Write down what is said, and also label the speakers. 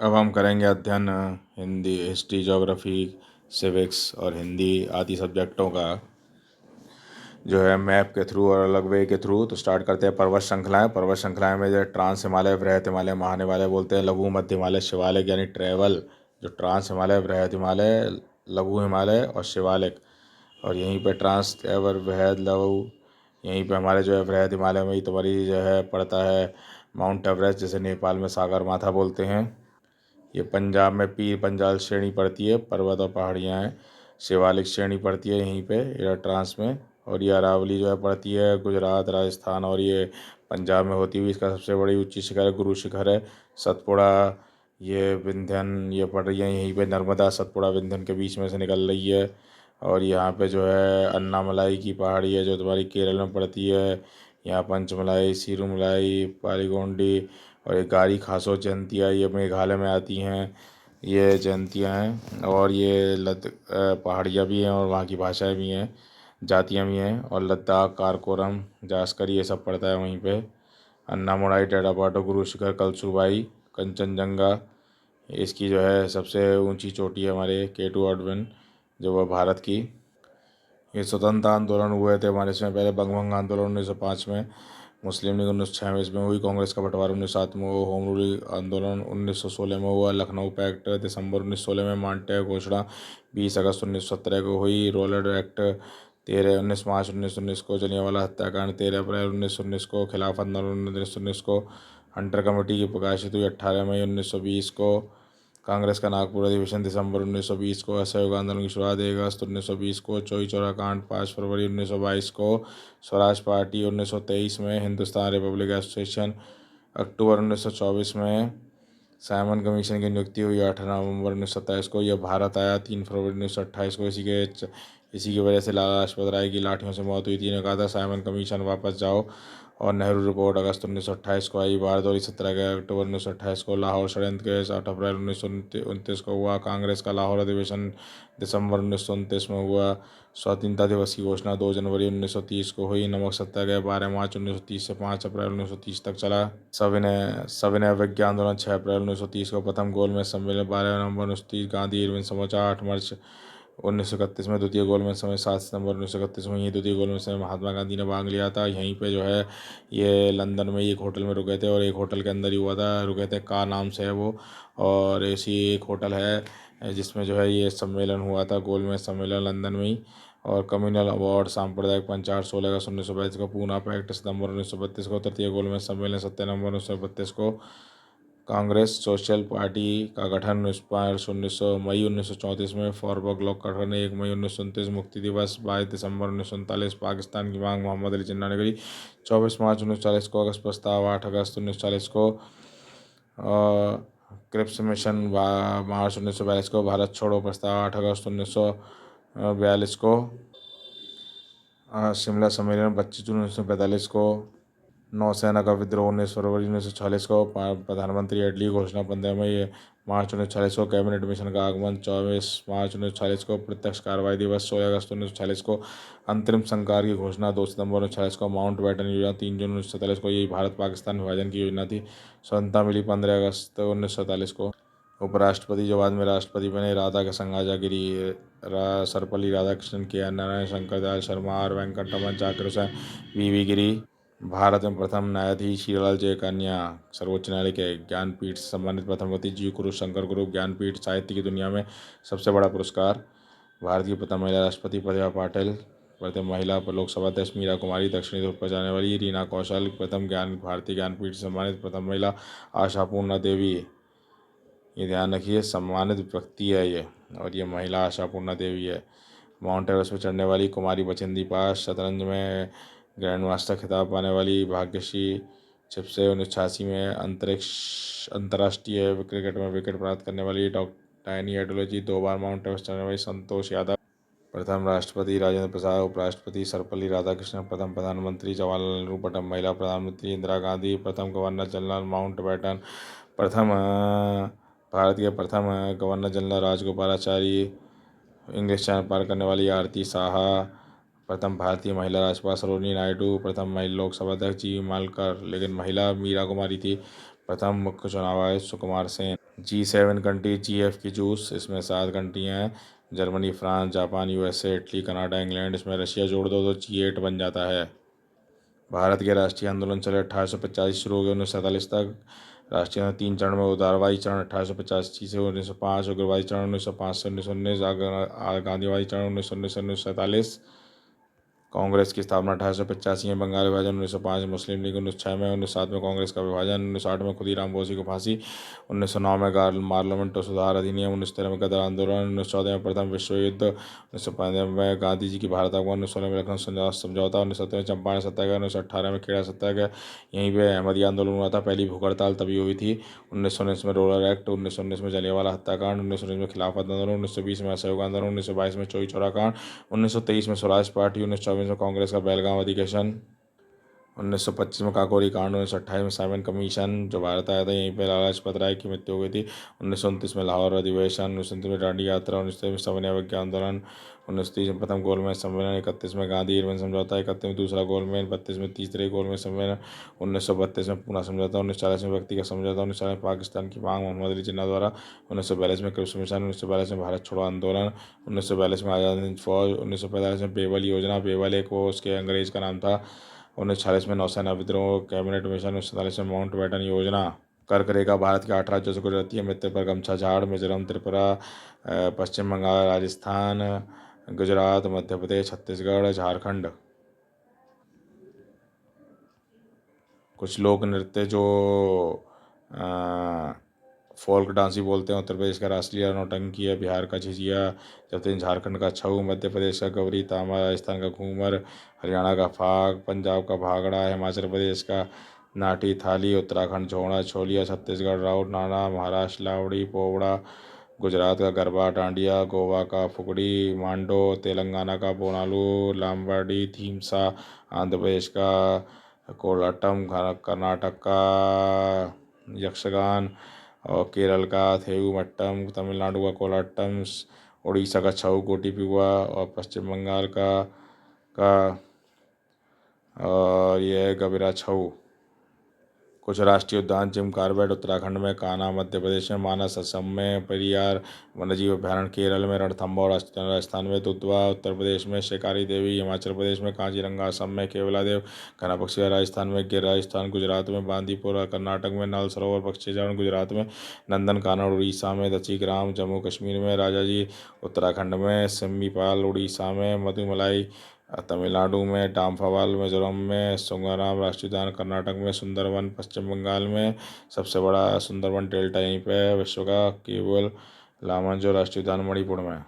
Speaker 1: अब हम करेंगे अध्ययन हिंदी, हिस्ट्री, ज्योग्राफी, सिविक्स और हिंदी आदि सब्जेक्टों का जो है मैप के थ्रू और अलग वे के थ्रू। तो स्टार्ट करते हैं पर्वत श्रृंखलाएं। पर्वत श्रृंखलाएं में जो ट्रांस हिमालय, बृहत हिमालय, महान हिमालय बोलते हैं। लघु, मध्य हिमालय, शिवालिक यानी ट्रेवल। जो ट्रांस हिमालय, बृहत हिमालय, लघु हिमालय और शिवालिक। और यहीं पे ट्रांस, ट्रेवल, बृहद, लघु, यहीं पे हमारे जो है बृहद हिमालय में ही तुम्हारी जो है पड़ता है माउंट एवरेस्ट, जिसे नेपाल में सागर माथा बोलते हैं। ये पंजाब में पीर पंजाल श्रेणी पड़ती है, पर्वत और पहाड़ियाँ हैं। शिवालिक श्रेणी पड़ती है यहीं पे एयर ट्रांस में। और ये अरावली जो है पड़ती है गुजरात, राजस्थान और ये पंजाब में होती हुई। इसका सबसे बड़ी ऊंची शिखर है गुरु शिखर है। सतपुड़ा, ये विंध्यन, ये पड़ रही है यहीं पे। नर्मदा सतपुड़ा विंध्यन के बीच में से निकल रही है। और यहाँ पे जो है अन्नामलाई की पहाड़ी है जो तुम्हारी केरल में पड़ती है। यहाँ पंचमलाई, सिरुमलाई, पालीगोंडी और ये गारी खासो जयंतिया ये मेघालय में आती हैं। ये जयंतियाँ हैं और ये पहाड़ियाँ भी हैं और वहाँ की भाषाएं भी हैं, जातियाँ भी हैं। और लद्दाख, कारकोरम, जास्कर ये सब पड़ता है वहीं पे। अन्नामुड़ाई, टेढ़ापाटो, गुरु शिखर, कलसुबाई, कंचनजंगा, इसकी जो है सबसे ऊंची चोटी है हमारे K2 ऑडविन, जो वह भारत की। ये स्वतंत्रता आंदोलन हुए थे हमारे इसमें पहले। बंगभंग आंदोलन 1905 में, मुस्लिम लीग 1906 में हुई, कांग्रेस का बंटवारा 1907 में हुआ, होम रूल आंदोलन 1916 में हुआ, लखनऊ पैक्ट दिसंबर 1916 में, मांटेग घोषणा 20 अगस्त 1917 को हुई, रोलेड एक्ट 19 मार्च 1919 को, जलियांवाला हत्याकांड 13 अप्रैल 1919 को, खिलाफत आंदोलन 1919 को, हंटर कमेटी की प्रकाशित हुई 18 मई 1920 को, कांग्रेस का नागपुर अधिवेशन दिसंबर 1920 को, असहयोग आंदोलन की शुरुआत 1 अगस्त 1920 को, चौरी चौरा कांड 5 फरवरी 1922 को, स्वराज पार्टी 1923 में, हिंदुस्तान रिपब्लिक एसोसिएशन अक्टूबर 1924 में, साइमन कमीशन की नियुक्ति हुई 18 नवंबर 1927 को, यह भारत आया 3 फरवरी 1928 को। इसी की वजह से लाला लाजपत राय की लाठियों से मौत हुई थी। ने कहा था साइमन कमीशन वापस जाओ। और नेहरू रिपोर्ट अगस्त 1928 को आई। बारदौरी 17 अक्टूबर 1928 को, लाहौर षड्यंत्र केस 8 अप्रैल 1929 को हुआ, कांग्रेस का लाहौर अधिवेशन दिसंबर 1929 में हुआ, स्वाधीनता दिवस की घोषणा 2 जनवरी 1930 को हुई, नमक सत्याग्रह 12 मार्च 1930 से 5 अप्रैल 1930 तक चला, सविनय अवज्ञा आंदोलन 6 अप्रैल 1930 को, प्रथम गोलमेज सम्मेलन 12 नवंबर 1930, गांधी इरविन समझौता 8 मार्च 1931 में, द्वितीय गोलमेज समय 7 सितंबर 1931 में, यही द्वितीय गोलमेज समय महात्मा गांधी ने भाग लिया था। यहीं पे जो है ये लंदन में एक होटल में रुके थे और एक होटल के अंदर ही हुआ था, रुके थे, का नाम से है वो। और ऐसी एक होटल है जिसमें जो है ये सम्मेलन हुआ था, गोलमेज सम्मेलन लंदन में ही। और कम्युनल अवार्ड, सांप्रदायिक पंचायत 16 अगस्त 1932 को, पूना पैक्ट सितंबर 1932 को, तृतीय गोलमेज सम्मेलन 7 नवंबर 1932 को, कांग्रेस सोशल पार्टी का गठन 1934 में, फॉरवर्ड ब्लॉक का गठन 1 मई 1929, मुक्ति दिवस 22 दिसंबर 1939, पाकिस्तान की मांग मोहम्मद अली जिन्ना ने करी 24 मार्च 1940 को, अगस्त प्रस्ताव 8 अगस्त 1940 को, क्रिप्स मिशन मार्च 1942 को, भारत छोड़ो प्रस्ताव 8 अगस्त 1942 को, शिमला सम्मेलन 25 जून 1945 को, नौसेना का विद्रोह 19 फरवरी 1946 को, प्रधानमंत्री एडली घोषणा 15 मई मार्च 1946 को, कैबिनेट मिशन का आगमन 24 मार्च 1946 को, प्रत्यक्ष कार्रवाई दिवस 16 अगस्त 1946 को, अंतरिम संस्कार की घोषणा 2 सितंबर 1946 को, माउंट बैटन योजना 3 जून 1947 को, यही भारत पाकिस्तान विभाजन की योजना थी। स्वतंत्रता मिली 15 अगस्त 1947 को। उपराष्ट्रपति जो बाद में राष्ट्रपति बने, राधा के संगाजा गिरी, सर्वपल्ली राधाकृष्णन, के नारायण, शंकर दयाल शर्मा, आर वेंकटरमन, जाकिर हुसैन, वी गिरी। भारत में प्रथम न्यायाधीश हीरालाल जय कन्या, सर्वोच्च न्यायालय के ज्ञानपीठ से सम्मानित प्रथम व्यक्ति, जी गुरु शंकर गुरु, ज्ञानपीठ साहित्य की दुनिया में सबसे बड़ा पुरस्कार। भारत की प्रथम महिला राष्ट्रपति प्रतिभा पाटिल, प्रथम महिला लोकसभा अध्यक्ष मीरा कुमारी, दक्षिणी ध्रुव पर जाने वाली रीना कौशल, प्रथम भारतीय ज्ञानपीठ से सम्मानित प्रथम महिला आशा पूर्णा देवी। ये ध्यान रखिए, सम्मानित व्यक्ति है ये, और ये महिला आशा पूर्णा देवी है। माउंट एवरेस्ट पर चढ़ने वाली कुमारी बछेंद्री पास, शतरंज में ग्रैंड मास्टर खिताब पाने वाली भाग्यश्री छिपसे, 1986 में अंतर्राष्ट्रीय क्रिकेट में विकेट प्राप्त करने वाली टाइनी एडोलॉजी, 2 बार माउंट एवरेस्ट चढ़ने वाली संतोष यादव, प्रथम राष्ट्रपति राजेंद्र प्रसाद, उपराष्ट्रपति सर्वपल्ली राधाकृष्णन, प्रथम प्रधानमंत्री जवाहरलाल नेहरू, प्रथम महिला प्रधानमंत्री इंदिरा गांधी, प्रथम गवर्नर जनरल माउंट बैटन, प्रथम भारत के प्रथम governor general Rajagopalachari, English Channel पार करने वाली आरती साहा, प्रथम भारतीय महिला राज्यपाल सरोजिनी नायडू, प्रथम महिला लोकसभा अध्यक्ष जी मालकर, लेकिन महिला मीरा कुमारी थी। प्रथम मुख्य चुनाव आयुक्त Sukumar Sen. G7 country GF की जूस, इसमें 7 कंट्रियाँ हैं, Germany, France, Japan, USA, Italy, Canada, England. इसमें रशिया जोड़ दो तो G8 बन जाता है। भारत के राष्ट्रीय आंदोलन चले 1885 शुरू हो गए 1947 तक। राष्ट्रीय आंदोलन 3 चरण में, उदारवादी चरण 1885 से 1905, उग्रवादी चरण 1905 से 1919, गांधीवादी चरण 1919 से 1947। कांग्रेस की स्थापना 1885 में, बंगाल विभाजन 1905, मुस्लिम लीग 1906 में, 1907 में कांग्रेस का विभाजन, 1908 में खुदीराम बोसी को फांसी, 1909 में पार्लियामेंट सुधार अधिनियम, 1913 में गदर आंदोलन, 1914 में प्रथम विश्व युद्ध, 1915 में गांधी जी की भारत आगमन, 1916 में लखनऊ समझौता, 1917 में चंपारण सत्याग्रह, 1918 में खेड़ा सत्याग्रह। यहीं पे अहमदिया आंदोलन हुआ था, पहली भूख हड़ताल तभी हुई थी। 1919 में रोलर एक्ट, 1919 में जलियांवाला हत्याकांड, 1919 में खिलाफत आंदोलन, 1920 में असहयोग आंदोलन, 1922 में चौरी चौरा कांड, 1923 में स्वराज पार्टी, 1924 में कांग्रेस का बेलगांव अधिवेशन, 1925 में काकोरी कांड, 1928 में साइमन कमीशन जो भारत आया था, यहीं पर लाला लाजपत राय की मृत्यु हो गई थी। 1929 में लाहौर अधिवेशन, 1929 में दांडी यात्रा, 1930 में सविनय अवज्ञा आंदोलन, 1930 में प्रथम गोलमेज सम्मेलन, 31 में गांधी इरविन समझौता, 31 में दूसरा गोलमेज, 32 में तीसरे गोलमेज सम्मेलन, 1932 में पूना समझौता, 1940 में व्यक्तिगत समझौता, 1940 में पाकिस्तान की मांग मोहम्मद अली जिन्ना द्वारा, 1942 में क्रिप्स मिशन, 1942 में भारत छोड़ो आंदोलन, 1942 में आज़ाद हिंद फौज, 1945 में बेवल योजना, बेवल एक वो उसके अंग्रेज का नाम था, 1946 में नौसेना विद्रोह कैबिनेट मिशन, 1947 में माउंट बैटन योजना। कर्क रेखा भारत के 8 राज्यों से गुजरती है, मृत्यु पर गमछा झाड़, मिजोरम, त्रिपुरा, पश्चिम बंगाल, राजस्थान, गुजरात, मध्य प्रदेश, छत्तीसगढ़, झारखंड। कुछ लोक नृत्य जो फोल्क डांस ही बोलते हैं। उत्तर प्रदेश का राष्ट्रीय नौटंकी है, बिहार का झिझिया, जबकि झारखंड का छऊ, मध्य प्रदेश का गौरी तामा, राजस्थान का घूमर, हरियाणा का फाग, पंजाब का भांगड़ा, हिमाचल प्रदेश का नाटी थाली, उत्तराखंड झोड़ा छोलिया, छत्तीसगढ़ राउत नाना, महाराष्ट्र लावड़ी पोवड़ा, गुजरात का गरबा डांडिया, गोवा का फुगड़ी मांडो, तेलंगाना का बोनालू लाम्बाडी थीमसा, आंध्र प्रदेश का कोलाटम, कर्नाटक का यक्षगान और केरल का थेऊ मट्टम, तमिलनाडु का कोलाटम, उड़ीसा का छऊ कोटी पिहुआ और पश्चिम बंगाल का और यह गबिरा छऊ। कुछ राष्ट्रीय उद्यान जिम कॉर्बेट उत्तराखंड में, कान्हा मध्य प्रदेश में, मानस असम में, पेरियार वन्यजीव अभयारण्य केरल में, रणथंबोर राजस्थान में, दुधवा उत्तर प्रदेश में, शिकारी देवी हिमाचल प्रदेश में, काजीरंगा असम में, केवलादेव घना पक्षी राजस्थान में, गिर राजस्थान गुजरात में, बांदीपुर कर्नाटक में, नल सरोवर पक्षी चरण गुजरात में, नंदन कानन उड़ीसा में, दचिग्राम जम्मू कश्मीर में, राजाजी उत्तराखंड में, सिम्मीपाल उड़ीसा में, मधुमलाई तमिलनाडु में, डाम्फावाल मिजोरम में, सुंगाराम राष्ट्रीय उद्यान कर्नाटक में, सुंदरवन पश्चिम बंगाल में, सबसे बड़ा सुंदरवन डेल्टा यहीं पे है विश्व का, केवल लामंजो राष्ट्रीय उद्यान मणिपुर में।